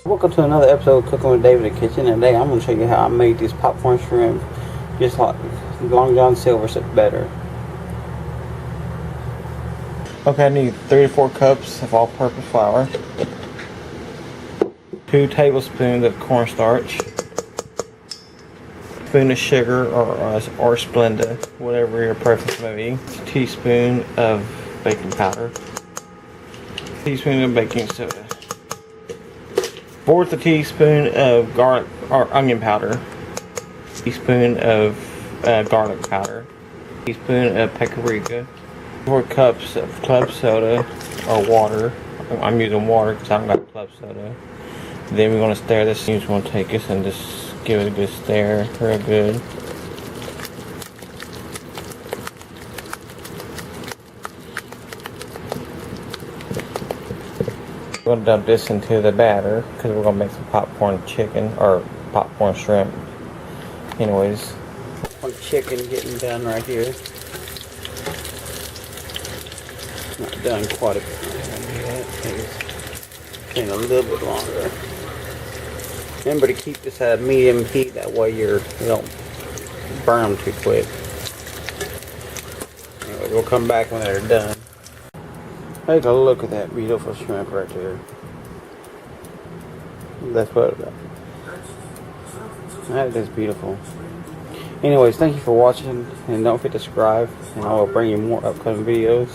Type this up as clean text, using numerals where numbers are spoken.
Welcome to another episode of Cooking with David in the Kitchen. And today I'm going to show you how I made these popcorn shrimp just like Long John Silver, except better. Okay, I need 3 to 4 cups of all-purpose flour, 2 tablespoons of cornstarch, a spoon of sugar or Splenda, whatever your preference may be, a teaspoon of baking powder, a teaspoon of baking soda, 1/4 teaspoon of garlic or onion powder, teaspoon of garlic powder, teaspoon of paprika, 4 cups of club soda or water. I'm using water because I don't got club soda. Then we want to stir this. You just want to take this and just give it a good stir, real good. We're going to dump this into the batter because we're going to make some popcorn chicken or popcorn shrimp. Anyways, popcorn chicken getting done right here. Not done quite a bit yet. It's taking a little bit longer. Remember to keep this at medium heat, that way you don't burn them too quick. Anyway, we'll come back when they're done. Take a look at that beautiful shrimp right there. That's what that is beautiful. Anyways, thank you for watching, and don't forget to subscribe, and I will bring you more upcoming videos.